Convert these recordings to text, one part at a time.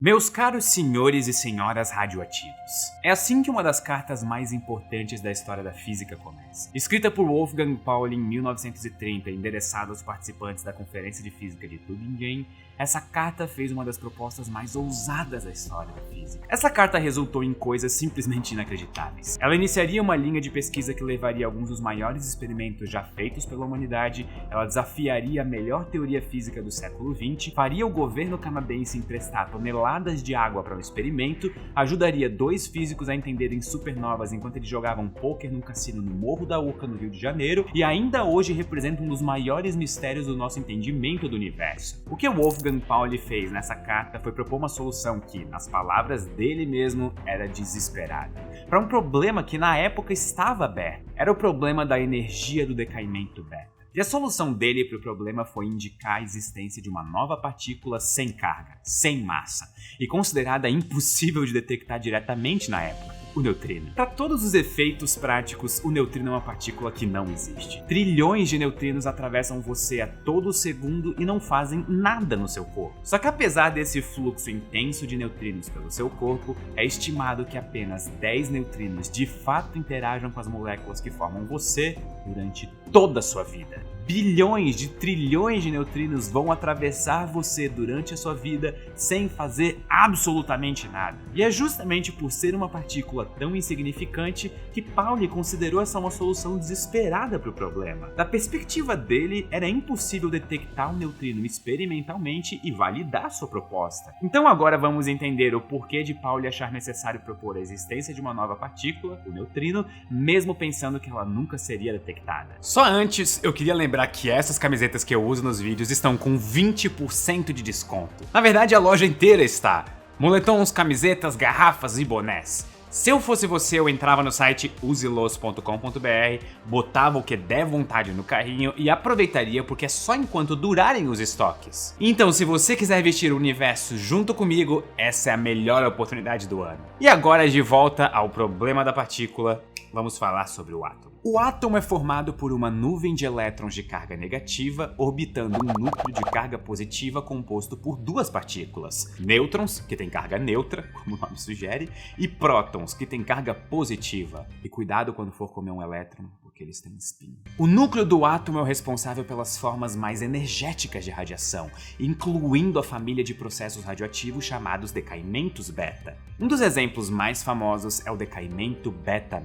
Meus caros senhores e senhoras radioativos, é assim que uma das cartas mais importantes da história da física começa. Escrita por Wolfgang Pauli em 1930 e endereçada aos participantes da Conferência de Física de Tübingen, essa carta fez uma das propostas mais ousadas da história da física. Essa carta resultou em coisas simplesmente inacreditáveis. Ela iniciaria uma linha de pesquisa que levaria alguns dos maiores experimentos já feitos pela humanidade, ela desafiaria a melhor teoria física do século XX, faria o governo canadense emprestar toneladas de água para um experimento, ajudaria dois físicos a entenderem supernovas enquanto eles jogavam pôquer num cassino no Morro da Urca, no Rio de Janeiro, e ainda hoje representa um dos maiores mistérios do nosso entendimento do universo. O que Wolfgang Pauli fez nessa carta foi propor uma solução que, nas palavras dele mesmo, era desesperada, para um problema que na época estava aberto. Era o problema da energia do decaimento beta. E a solução dele para o problema foi indicar a existência de uma nova partícula sem carga, sem massa, e considerada impossível de detectar diretamente na época: o neutrino. Para todos os efeitos práticos, o neutrino é uma partícula que não existe. Trilhões de neutrinos atravessam você a todo segundo e não fazem nada no seu corpo. Só que apesar desse fluxo intenso de neutrinos pelo seu corpo, é estimado que apenas 10 neutrinos de fato interajam com as moléculas que formam você durante toda a sua vida. Bilhões de trilhões de neutrinos vão atravessar você durante a sua vida sem fazer absolutamente nada. E é justamente por ser uma partícula tão insignificante que Pauli considerou essa uma solução desesperada para o problema. Da perspectiva dele, era impossível detectar um neutrino experimentalmente e validar sua proposta. Então agora vamos entender o porquê de Pauli achar necessário propor a existência de uma nova partícula, o neutrino, mesmo pensando que ela nunca seria detectada. Só antes, eu queria lembrar que essas camisetas que eu uso nos vídeos estão com 20% de desconto. Na verdade, a loja inteira está. Moletons, camisetas, garrafas e bonés. Se eu fosse você, eu entrava no site uselos.com.br, botava o que der vontade no carrinho e aproveitaria, porque é só enquanto durarem os estoques. Então, se você quiser vestir o universo junto comigo, essa é a melhor oportunidade do ano. E agora, de volta ao problema da partícula, vamos falar sobre o átomo. O átomo é formado por uma nuvem de elétrons de carga negativa orbitando um núcleo de carga positiva composto por duas partículas: nêutrons, que tem carga neutra, como o nome sugere, e prótons, que tem carga positiva. E cuidado quando for comer um elétron, porque eles têm espinho. O núcleo do átomo é o responsável pelas formas mais energéticas de radiação, incluindo a família de processos radioativos chamados decaimentos beta. Um dos exemplos mais famosos é o decaimento beta-.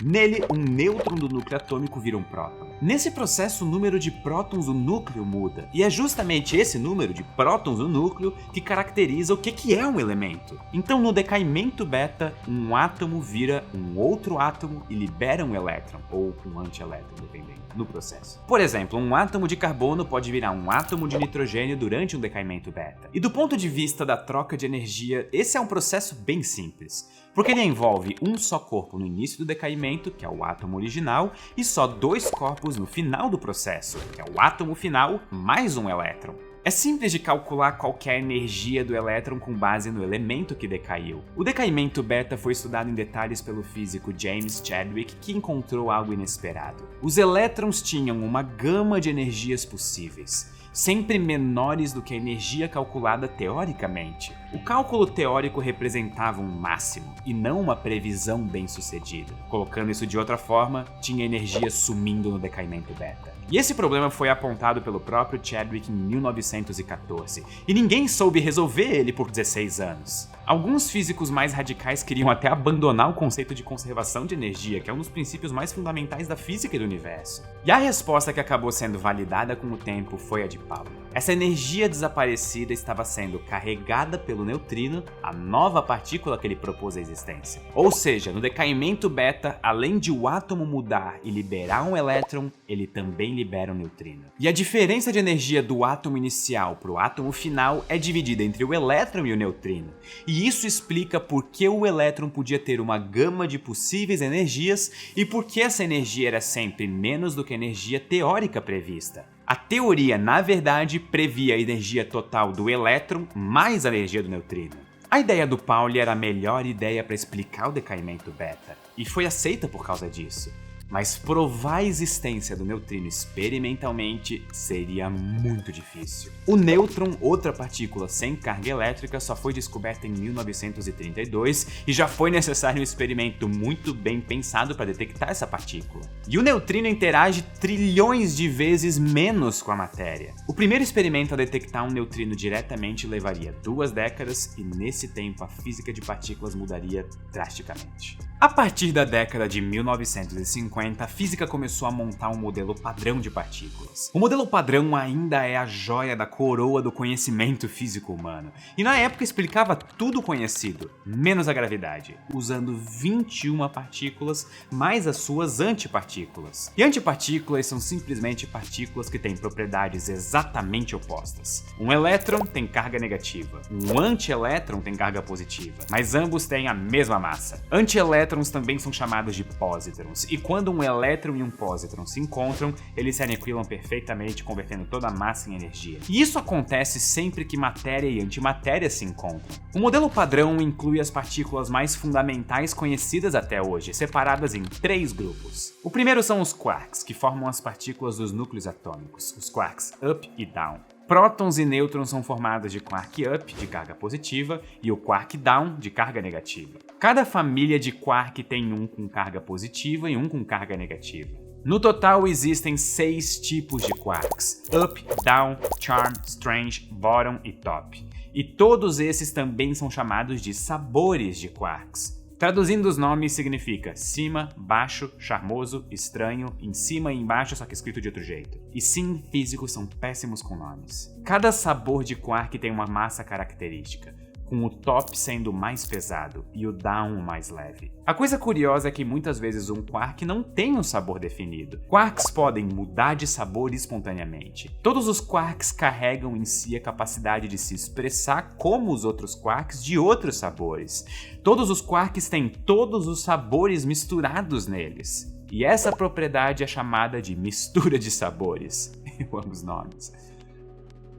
Nele, um nêutron do núcleo atômico vira um próton. Nesse processo, o número de prótons do núcleo muda, e é justamente esse número de prótons do núcleo que caracteriza o que é um elemento. Então, no decaimento beta, um átomo vira um outro átomo e libera um elétron, ou um antielétron, dependendo, no processo. Por exemplo, um átomo de carbono pode virar um átomo de nitrogênio durante um decaimento beta. E do ponto de vista da troca de energia, esse é um processo bem simples, porque ele envolve um só corpo no início do decaimento, que é o átomo original, e só dois corpos no final do processo, que é o átomo final mais um elétron. É simples de calcular qual que é a energia do elétron com base no elemento que decaiu. O decaimento beta foi estudado em detalhes pelo físico James Chadwick, que encontrou algo inesperado. Os elétrons tinham uma gama de energias possíveis, sempre menores do que a energia calculada teoricamente. O cálculo teórico representava um máximo, e não uma previsão bem-sucedida. Colocando isso de outra forma, tinha energia sumindo no decaimento beta. E esse problema foi apontado pelo próprio Chadwick em 1914, e ninguém soube resolver ele por 16 anos. Alguns físicos mais radicais queriam até abandonar o conceito de conservação de energia, que é um dos princípios mais fundamentais da física e do universo. E a resposta que acabou sendo validada com o tempo foi a de Pauli. Essa energia desaparecida estava sendo carregada pelo neutrino, a nova partícula que ele propôs à existência. Ou seja, no decaimento beta, além de o átomo mudar e liberar um elétron, ele também libera um neutrino. E a diferença de energia do átomo inicial para o átomo final é dividida entre o elétron e o neutrino. E isso explica por que o elétron podia ter uma gama de possíveis energias e por que essa energia era sempre menos do que a energia teórica prevista. A teoria, na verdade, previa a energia total do elétron mais a energia do neutrino. A ideia do Pauli era a melhor ideia para explicar o decaimento beta, e foi aceita por causa disso. mas provar a existência do neutrino experimentalmente seria muito difícil. O nêutron, outra partícula sem carga elétrica, só foi descoberta em 1932 e já foi necessário um experimento muito bem pensado para detectar essa partícula. E o neutrino interage trilhões de vezes menos com a matéria. O primeiro experimento a detectar um neutrino diretamente levaria 2 décadas e nesse tempo a física de partículas mudaria drasticamente. A partir da década de 1950, a física começou a montar um modelo padrão de partículas. O modelo padrão ainda é a joia da coroa do conhecimento físico humano, e na época explicava tudo conhecido, menos a gravidade, usando 21 partículas mais as suas antipartículas. E antipartículas são simplesmente partículas que têm propriedades exatamente opostas. Um elétron tem carga negativa, um antielétron tem carga positiva, mas ambos têm a mesma massa. Antielétrons também são chamados de pósitrons, e quando um elétron e um pósitron se encontram, eles se aniquilam perfeitamente, convertendo toda a massa em energia. E isso acontece sempre que matéria e antimatéria se encontram. O modelo padrão inclui as partículas mais fundamentais conhecidas até hoje, separadas em 3 grupos. O primeiro são os quarks, que formam as partículas dos núcleos atômicos, os quarks up e down. Prótons e nêutrons são formados de quark up, de carga positiva, e o quark down, de carga negativa. Cada família de quark tem um com carga positiva e um com carga negativa. No total, existem 6 tipos de quarks: up, down, charm, strange, bottom e top. E todos esses também são chamados de sabores de quarks. Traduzindo os nomes significa cima, baixo, charmoso, estranho, em cima e embaixo, só que escrito de outro jeito. E sim, físicos são péssimos com nomes. Cada sabor de quark tem uma massa característica, com o top sendo o mais pesado e o down o mais leve. A coisa curiosa é que muitas vezes um quark não tem um sabor definido. Quarks podem mudar de sabor espontaneamente. Todos os quarks carregam em si a capacidade de se expressar como os outros quarks de outros sabores. Todos os quarks têm todos os sabores misturados neles. E essa propriedade é chamada de mistura de sabores. Eu amo os nomes.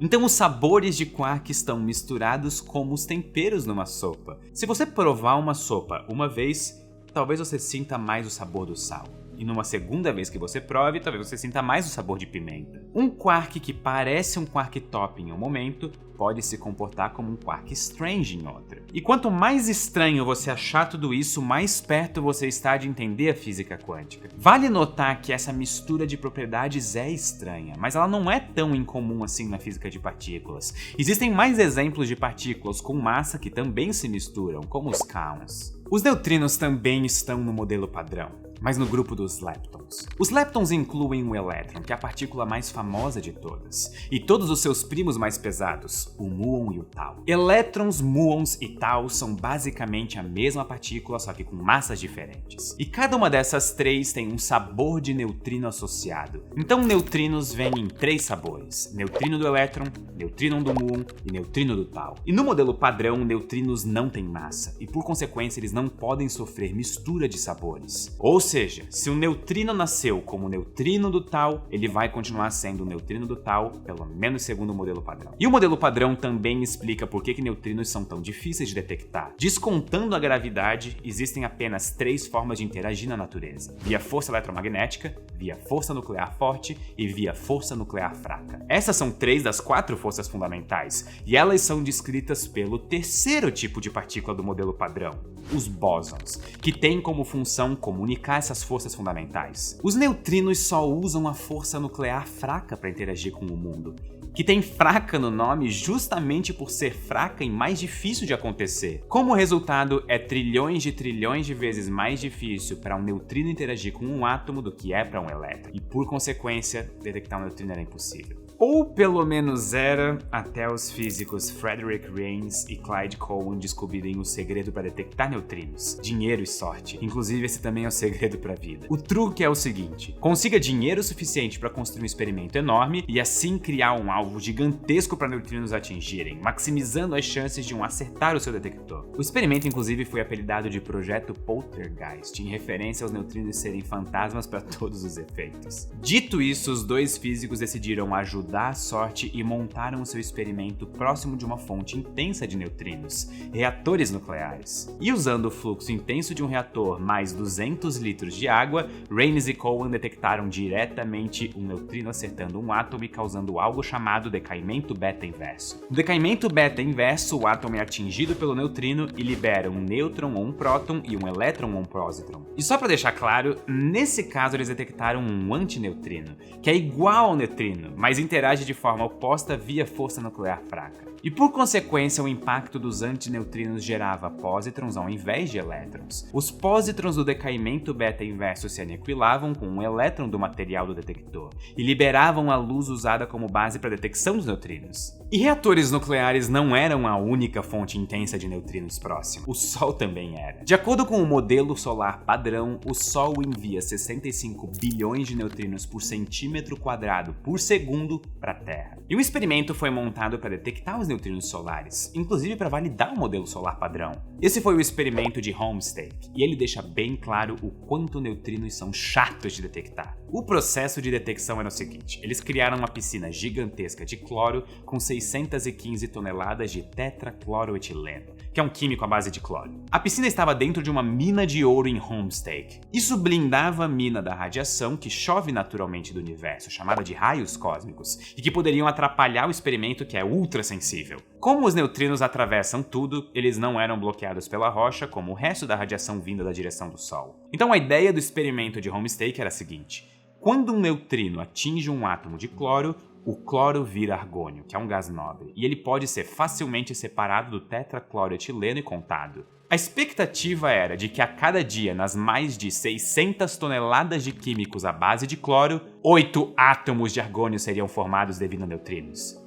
Então os sabores de quark estão misturados como os temperos numa sopa. Se você provar uma sopa uma vez, talvez você sinta mais o sabor do sal. E numa segunda vez que você prove, talvez você sinta mais o sabor de pimenta. Um quark que parece um quark top em um momento, pode se comportar como um quark strange em outra. E quanto mais estranho você achar tudo isso, mais perto você está de entender a física quântica. Vale notar que essa mistura de propriedades é estranha, mas ela não é tão incomum assim na física de partículas. Existem mais exemplos de partículas com massa que também se misturam, como os kaons. Os neutrinos também estão no modelo padrão, mas no grupo dos leptons. Os leptons incluem o elétron, que é a partícula mais famosa de todas, e todos os seus primos mais pesados, o muon e o tau. Elétrons, muons e tau são basicamente a mesma partícula, só que com massas diferentes. E cada uma dessas 3 tem um sabor de neutrino associado. Então neutrinos vêm em 3 sabores: neutrino do elétron, neutrino do muon e neutrino do tau. E no modelo padrão, neutrinos não têm massa, e por consequência eles não podem sofrer mistura de sabores. Ou seja, se o neutrino nasceu como neutrino do tau, ele vai continuar sendo o neutrino do tau, pelo menos segundo o modelo padrão. E o modelo padrão também explica por que neutrinos são tão difíceis de detectar. Descontando a gravidade, existem apenas 3 formas de interagir na natureza: via força eletromagnética, via força nuclear forte e via força nuclear fraca. Essas são 3 das 4 forças fundamentais, e elas são descritas pelo terceiro tipo de partícula do modelo padrão, os bósons, que têm como função comunicar essas forças fundamentais. Os neutrinos só usam a força nuclear fraca para interagir com o mundo, que tem fraca no nome justamente por ser fraca e mais difícil de acontecer. Como resultado, é trilhões de vezes mais difícil para um neutrino interagir com um átomo do que é para um elétron, e por consequência, detectar um neutrino era impossível. Ou pelo menos era, até os físicos Frederick Rains e Clyde Cowan descobrirem o segredo para detectar neutrinos: dinheiro e sorte. Inclusive, esse também é o segredo para a vida. O truque é o seguinte: consiga dinheiro suficiente para construir um experimento enorme e assim criar um alvo gigantesco para neutrinos atingirem, maximizando as chances de um acertar o seu detector. O experimento, inclusive, foi apelidado de Projeto Poltergeist, em referência aos neutrinos serem fantasmas para todos os efeitos. Dito isso, os 2 físicos decidiram ajudar mudar a sorte e montaram o seu experimento próximo de uma fonte intensa de neutrinos, reatores nucleares. E usando o fluxo intenso de um reator mais 200 litros de água, Raines e Cowan detectaram diretamente um neutrino acertando um átomo e causando algo chamado decaimento beta inverso. No decaimento beta inverso, o átomo é atingido pelo neutrino e libera um nêutron ou um próton e um elétron ou um pósitron. E só para deixar claro, nesse caso eles detectaram um antineutrino, que é igual ao neutrino, mas interage de forma oposta via força nuclear fraca. E por consequência, o impacto dos antineutrinos gerava pósitrons ao invés de elétrons. Os pósitrons do decaimento beta inverso se aniquilavam com um elétron do material do detector e liberavam a luz usada como base para a detecção dos neutrinos. E reatores nucleares não eram a única fonte intensa de neutrinos próximo. O Sol também era. De acordo com o modelo solar padrão, o Sol envia 65 bilhões de neutrinos por centímetro quadrado por segundo para a Terra. E um experimento foi montado para detectar os neutrinos solares, inclusive para validar o modelo solar padrão. Esse foi o experimento de Homestake, e ele deixa bem claro o quanto neutrinos são chatos de detectar. O processo de detecção era o seguinte: eles criaram uma piscina gigantesca de cloro com 615 toneladas de tetracloroetileno, que é um químico à base de cloro. A piscina estava dentro de uma mina de ouro em Homestake. Isso blindava a mina da radiação que chove naturalmente do universo, chamada de raios cósmicos, e que poderiam atrapalhar o experimento, que é ultra sensível. Como os neutrinos atravessam tudo, eles não eram bloqueados pela rocha como o resto da radiação vinda da direção do Sol. Então a ideia do experimento de Homestake era a seguinte: quando um neutrino atinge um átomo de cloro, o cloro vira argônio, que é um gás nobre, e ele pode ser facilmente separado do tetracloroetileno e contado. A expectativa era de que a cada dia, nas mais de 600 toneladas de químicos à base de cloro, 8 átomos de argônio seriam formados devido a neutrinos.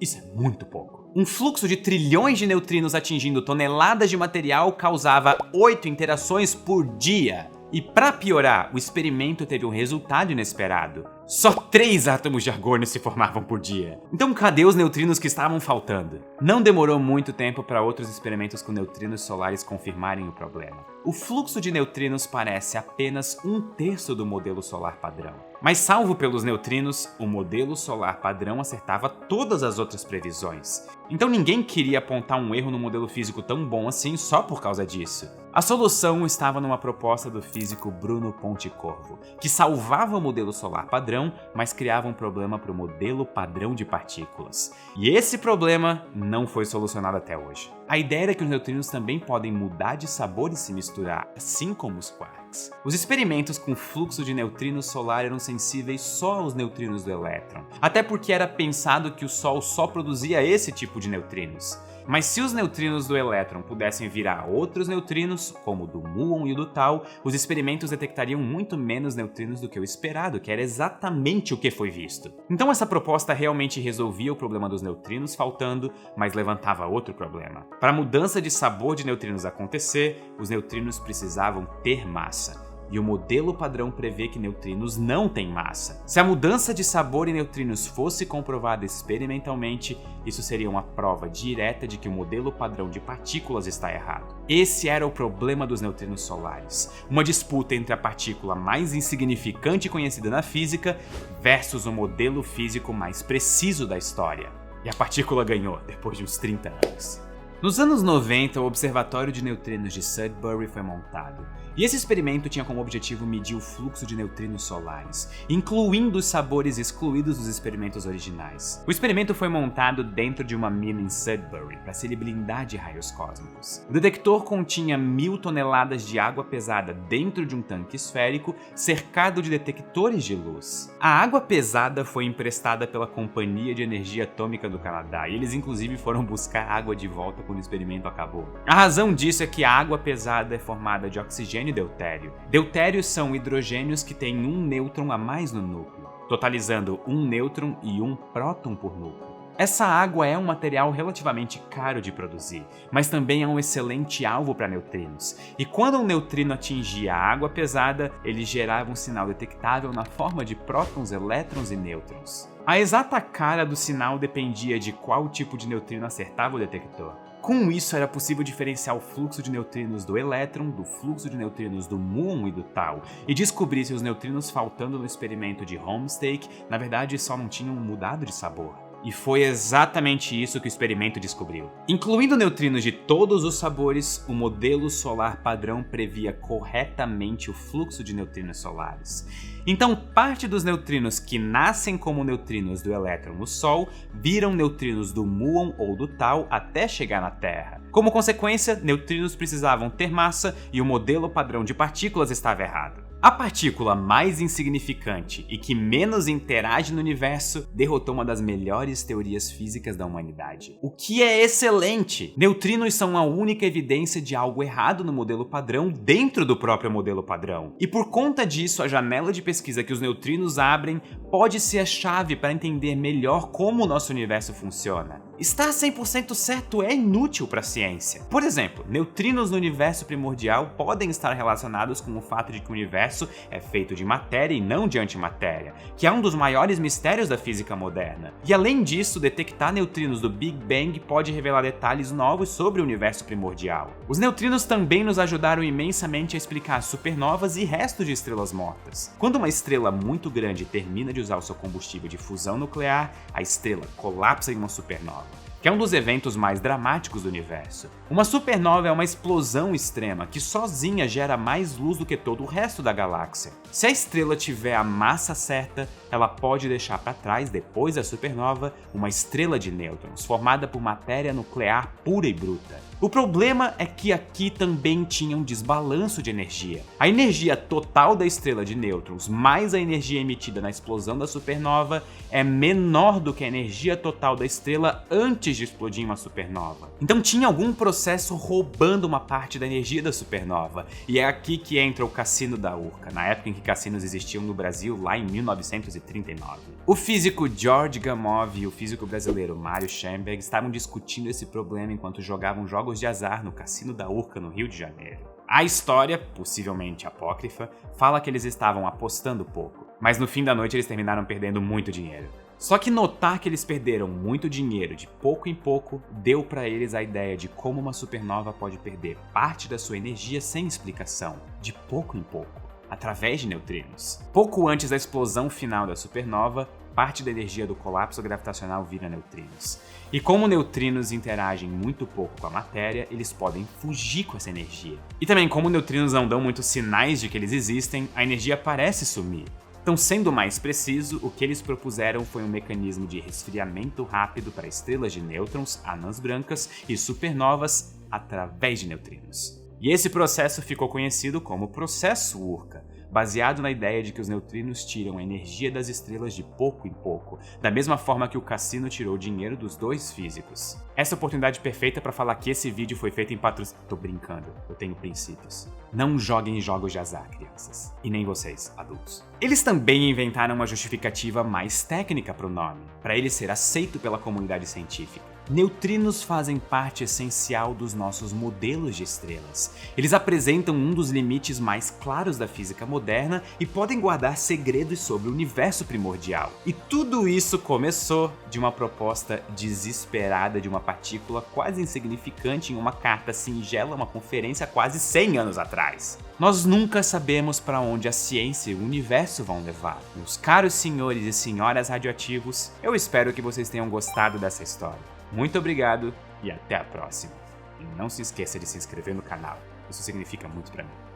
Isso é muito pouco. Um fluxo de trilhões de neutrinos atingindo toneladas de material causava 8 interações por dia. E para piorar, o experimento teve um resultado inesperado. Só 3 átomos de argônio se formavam por dia. Então cadê os neutrinos que estavam faltando? Não demorou muito tempo para outros experimentos com neutrinos solares confirmarem o problema. O fluxo de neutrinos parece apenas 1/3 do modelo solar padrão. Mas salvo pelos neutrinos, o modelo solar padrão acertava todas as outras previsões. Então ninguém queria apontar um erro no modelo físico tão bom assim só por causa disso. A solução estava numa proposta do físico Bruno Pontecorvo, que salvava o modelo solar padrão, mas criava um problema para o modelo padrão de partículas. E esse problema não foi solucionado até hoje. A ideia era que os neutrinos também podem mudar de sabor e se misturar, assim como os quarks. Os experimentos com fluxo de neutrinos solar eram sensíveis só aos neutrinos do elétron, até porque era pensado que o Sol só produzia esse tipo de neutrinos. Mas se os neutrinos do elétron pudessem virar outros neutrinos, como o do muon e o do tau, os experimentos detectariam muito menos neutrinos do que o esperado, que era exatamente o que foi visto. Então essa proposta realmente resolvia o problema dos neutrinos faltando, mas levantava outro problema. Para a mudança de sabor de neutrinos acontecer, os neutrinos precisavam ter massa. E o modelo padrão prevê que neutrinos não têm massa. Se a mudança de sabor em neutrinos fosse comprovada experimentalmente, isso seria uma prova direta de que o modelo padrão de partículas está errado. Esse era o problema dos neutrinos solares, uma disputa entre a partícula mais insignificante conhecida na física versus o modelo físico mais preciso da história. E a partícula ganhou depois de uns 30 anos. Nos anos 90, o Observatório de Neutrinos de Sudbury foi montado, e esse experimento tinha como objetivo medir o fluxo de neutrinos solares, incluindo os sabores excluídos dos experimentos originais. O experimento foi montado dentro de uma mina em Sudbury para se blindar de raios cósmicos. O detector continha 1000 toneladas de água pesada dentro de um tanque esférico cercado de detectores de luz. A água pesada foi emprestada pela Companhia de Energia Atômica do Canadá, e eles inclusive foram buscar água de volta quando o experimento acabou. A razão disso é que a água pesada é formada de oxigênio e deutério. Deutérios são hidrogênios que têm um nêutron a mais no núcleo, totalizando um nêutron e um próton por núcleo. Essa água é um material relativamente caro de produzir, mas também é um excelente alvo para neutrinos. E quando um neutrino atingia a água pesada, ele gerava um sinal detectável na forma de prótons, elétrons e nêutrons. A exata cara do sinal dependia de qual tipo de neutrino acertava o detector. Com isso, era possível diferenciar o fluxo de neutrinos do elétron do fluxo de neutrinos do muon e do tau, e descobrir se os neutrinos faltando no experimento de Homestake, na verdade, só não tinham mudado de sabor. E foi exatamente isso que o experimento descobriu. Incluindo neutrinos de todos os sabores, o modelo solar padrão previa corretamente o fluxo de neutrinos solares. Então, parte dos neutrinos que nascem como neutrinos do elétron no Sol viram neutrinos do muon ou do tau até chegar na Terra. Como consequência, neutrinos precisavam ter massa e o modelo padrão de partículas estava errado. A partícula mais insignificante e que menos interage no universo derrotou uma das melhores teorias físicas da humanidade. O que é excelente! Neutrinos são a única evidência de algo errado no modelo padrão dentro do próprio modelo padrão. E por conta disso, a janela de pesquisa que os neutrinos abrem pode ser a chave para entender melhor como o nosso universo funciona. Estar 100% certo é inútil para a ciência. Por exemplo, neutrinos no universo primordial podem estar relacionados com o fato de que o universo é feito de matéria e não de antimatéria, que é um dos maiores mistérios da física moderna. E além disso, detectar neutrinos do Big Bang pode revelar detalhes novos sobre o universo primordial. Os neutrinos também nos ajudaram imensamente a explicar supernovas e restos de estrelas mortas. Quando uma estrela muito grande termina de usar o seu combustível de fusão nuclear, a estrela colapsa em uma supernova, que é um dos eventos mais dramáticos do universo. Uma supernova é uma explosão extrema que sozinha gera mais luz do que todo o resto da galáxia. Se a estrela tiver a massa certa, ela pode deixar para trás, depois da supernova, uma estrela de nêutrons, formada por matéria nuclear pura e bruta. O problema é que aqui também tinha um desbalanço de energia. A energia total da estrela de nêutrons mais a energia emitida na explosão da supernova é menor do que a energia total da estrela antes de explodir em uma supernova. Então tinha algum processo roubando uma parte da energia da supernova. E é aqui que entra o Cassino da Urca, na época em que cassinos existiam no Brasil, lá em 1939. O físico George Gamow e o físico brasileiro Mário Schoenberg estavam discutindo esse problema enquanto jogavam jogos de azar no Cassino da Urca, no Rio de Janeiro. A história, possivelmente apócrifa, fala que eles estavam apostando pouco, mas no fim da noite eles terminaram perdendo muito dinheiro. Só que notar que eles perderam muito dinheiro de pouco em pouco deu para eles a ideia de como uma supernova pode perder parte da sua energia sem explicação, de pouco em pouco, através de neutrinos. Pouco antes da explosão final da supernova, parte da energia do colapso gravitacional vira neutrinos. E como neutrinos interagem muito pouco com a matéria, eles podem fugir com essa energia. E também, como neutrinos não dão muitos sinais de que eles existem, a energia parece sumir. Então, sendo mais preciso, o que eles propuseram foi um mecanismo de resfriamento rápido para estrelas de nêutrons, anãs brancas e supernovas através de neutrinos. E esse processo ficou conhecido como processo Urca, baseado na ideia de que os neutrinos tiram a energia das estrelas de pouco em pouco, da mesma forma que o cassino tirou o dinheiro dos dois físicos. Essa oportunidade perfeita para falar que esse vídeo foi feito em patrocínio. Tô brincando, eu tenho princípios. Não joguem jogos de azar, crianças. E nem vocês, adultos. Eles também inventaram uma justificativa mais técnica para o nome, para ele ser aceito pela comunidade científica. Neutrinos fazem parte essencial dos nossos modelos de estrelas. Eles apresentam um dos limites mais claros da física moderna e podem guardar segredos sobre o universo primordial. E tudo isso começou de uma proposta desesperada de uma partícula quase insignificante em uma carta singela a uma conferência quase 100 anos atrás. Nós nunca sabemos para onde a ciência e o universo vão levar. Meus caros senhores e senhoras radioativos, eu espero que vocês tenham gostado dessa história. Muito obrigado e até a próxima. E não se esqueça de se inscrever no canal, isso significa muito para mim.